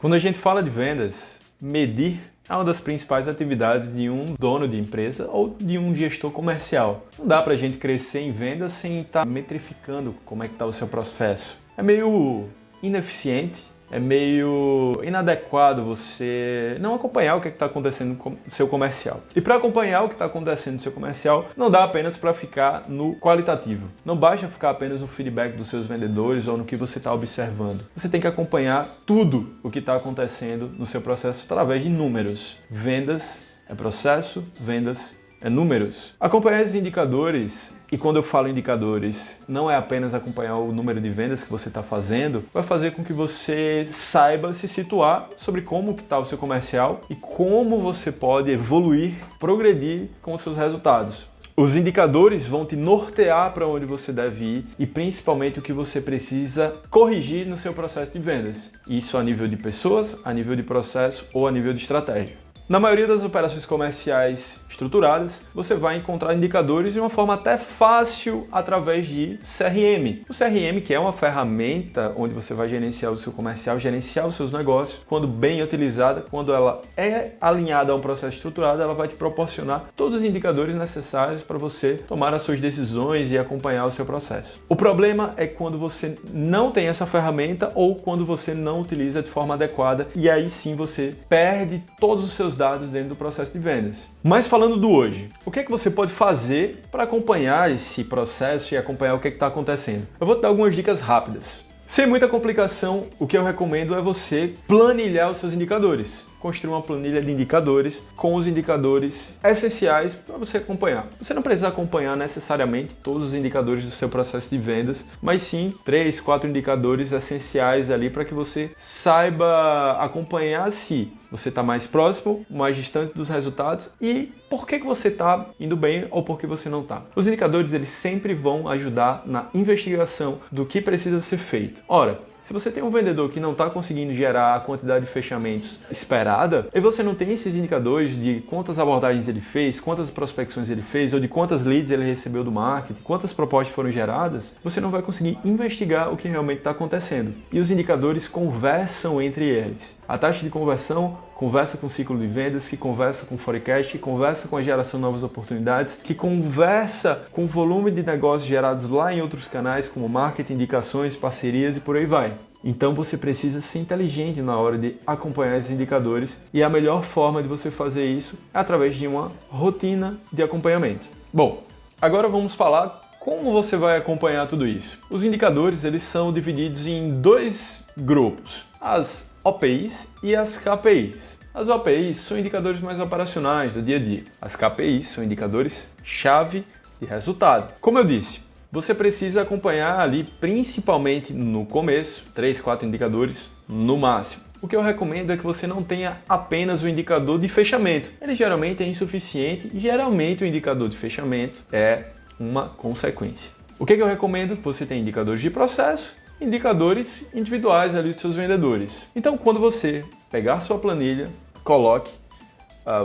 Quando a gente fala de vendas, medir é uma das principais atividades de um dono de empresa ou de um gestor comercial. Não dá para a gente crescer em vendas sem estar metrificando como é que está o seu processo. É meio ineficiente, é meio inadequado você não acompanhar o que está acontecendo no seu comercial. E para acompanhar o que está acontecendo no seu comercial, não dá apenas para ficar no qualitativo. Não basta ficar apenas no feedback dos seus vendedores ou no que você está observando. Você tem que acompanhar tudo o que está acontecendo no seu processo através de números. Vendas é processo, vendas é números. Acompanhar esses indicadores, e quando eu falo indicadores, não é apenas acompanhar o número de vendas que você está fazendo, vai fazer com que você saiba se situar sobre como está o seu comercial e como você pode evoluir, progredir com os seus resultados. Os indicadores vão te nortear para onde você deve ir e principalmente o que você precisa corrigir no seu processo de vendas. Isso a nível de pessoas, a nível de processo ou a nível de estratégia. Na maioria das operações comerciais estruturadas, você vai encontrar indicadores de uma forma até fácil através de CRM. O CRM, que é uma ferramenta onde você vai gerenciar o seu comercial, gerenciar os seus negócios, quando bem utilizada, quando ela é alinhada a um processo estruturado, ela vai te proporcionar todos os indicadores necessários para você tomar as suas decisões e acompanhar o seu processo. O problema é quando você não tem essa ferramenta ou quando você não utiliza de forma adequada e aí sim você perde todos os seus dados dentro do processo de vendas. Mas falando do hoje, o que é que você pode fazer para acompanhar esse processo e acompanhar o que está acontecendo? Eu vou te dar algumas dicas rápidas. Sem muita complicação, o que eu recomendo é você planilhar os seus indicadores. Construir uma planilha de indicadores com os indicadores essenciais para você acompanhar. Você não precisa acompanhar necessariamente todos os indicadores do seu processo de vendas, mas sim 3, 4 indicadores essenciais ali para que você saiba acompanhar se você está mais próximo, mais distante dos resultados e por que você está indo bem ou por que você não está. Os indicadores eles sempre vão ajudar na investigação do que precisa ser feito. Ora, se você tem um vendedor que não está conseguindo gerar a quantidade de fechamentos esperada, e você não tem esses indicadores de quantas abordagens ele fez, quantas prospecções ele fez, ou de quantas leads ele recebeu do marketing, quantas propostas foram geradas, você não vai conseguir investigar o que realmente está acontecendo. E os indicadores conversam entre eles. A taxa de conversão conversa com o ciclo de vendas, que conversa com o forecast, que conversa com a geração de novas oportunidades, que conversa com o volume de negócios gerados lá em outros canais, como marketing, indicações, parcerias e por aí vai. Então você precisa ser inteligente na hora de acompanhar esses indicadores e a melhor forma de você fazer isso é através de uma rotina de acompanhamento. Bom, agora vamos falar como você vai acompanhar tudo isso. Os indicadores eles são divididos em dois grupos, as OPIs e as KPIs. As OPIs são indicadores mais operacionais do dia a dia. As KPIs são indicadores-chave de resultado. Como eu disse, você precisa acompanhar ali principalmente no começo, 3, 4 indicadores no máximo. O que eu recomendo é que você não tenha apenas o indicador de fechamento. Ele geralmente é insuficiente e geralmente o indicador de fechamento é uma consequência. O que eu recomendo? Você tem indicadores de processo, indicadores individuais ali dos seus vendedores. Então, quando você pegar sua planilha, coloque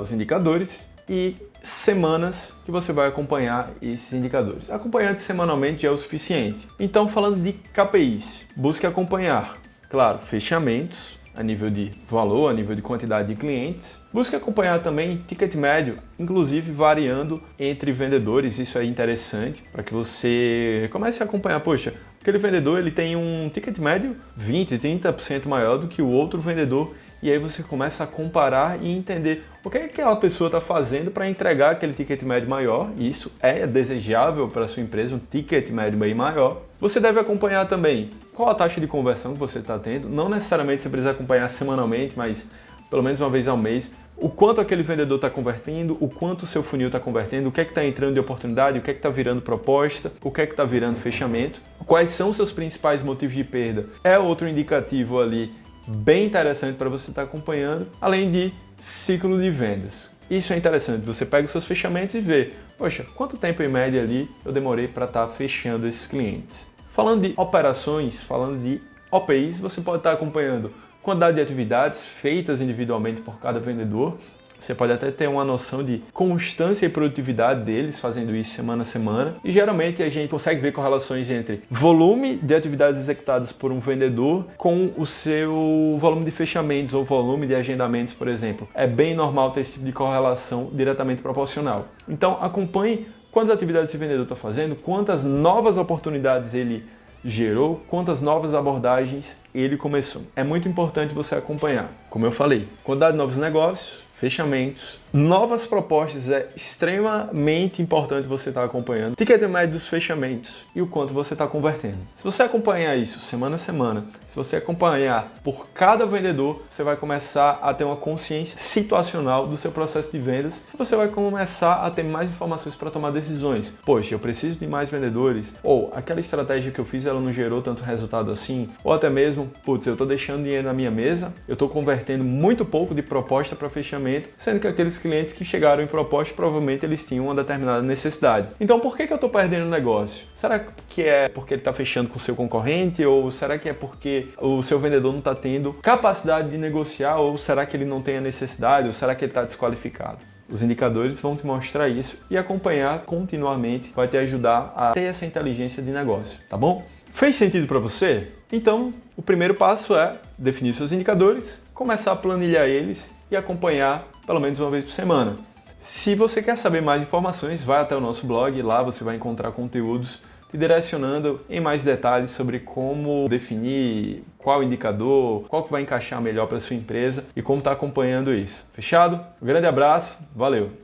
os indicadores e semanas que você vai acompanhar esses indicadores. Acompanhar semanalmente já é o suficiente. Então, falando de KPIs, busque acompanhar, claro, fechamentos a nível de valor, a nível de quantidade de clientes. Busque acompanhar também ticket médio, inclusive variando entre vendedores. Isso é interessante para que você comece a acompanhar. Poxa, aquele vendedor ele tem um ticket médio 20%, 30% maior do que o outro vendedor. E aí você começa a comparar e entender o que aquela pessoa está fazendo para entregar aquele ticket médio maior. E isso é desejável para a sua empresa, um ticket médio bem maior. Você deve acompanhar também qual a taxa de conversão que você está tendo. Não necessariamente você precisa acompanhar semanalmente, mas pelo menos uma vez ao mês. O quanto aquele vendedor está convertendo, o quanto o seu funil está convertendo, o que é que está entrando de oportunidade, o que é que está virando proposta, o que é que está virando fechamento. Quais são os seus principais motivos de perda? É outro indicativo ali bem interessante para você estar acompanhando, além de ciclo de vendas. Isso é interessante, você pega os seus fechamentos e vê, poxa, quanto tempo em média ali eu demorei para estar fechando esses clientes. Falando de operações, falando de OPIs, você pode estar acompanhando quantidade de atividades feitas individualmente por cada vendedor, Você pode até ter uma noção de constância e produtividade deles fazendo isso semana a semana. E geralmente a gente consegue ver correlações entre volume de atividades executadas por um vendedor com o seu volume de fechamentos ou volume de agendamentos, por exemplo. É bem normal ter esse tipo de correlação diretamente proporcional. Então acompanhe quantas atividades esse vendedor está fazendo, quantas novas oportunidades ele gerou, quantas novas abordagens ele começou. É muito importante você acompanhar. Como eu falei, quantidade de novos negócios, fechamentos, novas propostas, é extremamente importante você estar acompanhando. Ticket médio dos fechamentos e o quanto você está convertendo. Se você acompanhar isso semana a semana, se você acompanhar por cada vendedor, você vai começar a ter uma consciência situacional do seu processo de vendas. Você vai começar a ter mais informações para tomar decisões. Poxa, eu preciso de mais vendedores, ou aquela estratégia que eu fiz, ela não gerou tanto resultado assim, ou até mesmo, putz, eu estou deixando dinheiro na minha mesa, eu estou convertendo muito pouco de proposta para fechamento, sendo que aqueles clientes que chegaram em proposta, provavelmente eles tinham uma determinada necessidade. Então, por que eu estou perdendo o negócio? Será que é porque ele está fechando com o seu concorrente? Ou será que é porque o seu vendedor não está tendo capacidade de negociar? Ou será que ele não tem a necessidade? Ou será que ele está desqualificado? Os indicadores vão te mostrar isso e acompanhar continuamente vai te ajudar a ter essa inteligência de negócio, tá bom? Fez sentido para você? Então, o primeiro passo é definir seus indicadores, começar a planilhar eles e acompanhar pelo menos uma vez por semana. Se você quer saber mais informações, vai até o nosso blog, lá você vai encontrar conteúdos te direcionando em mais detalhes sobre como definir qual indicador, qual que vai encaixar melhor para sua empresa e como está acompanhando isso. Fechado? Um grande abraço, valeu!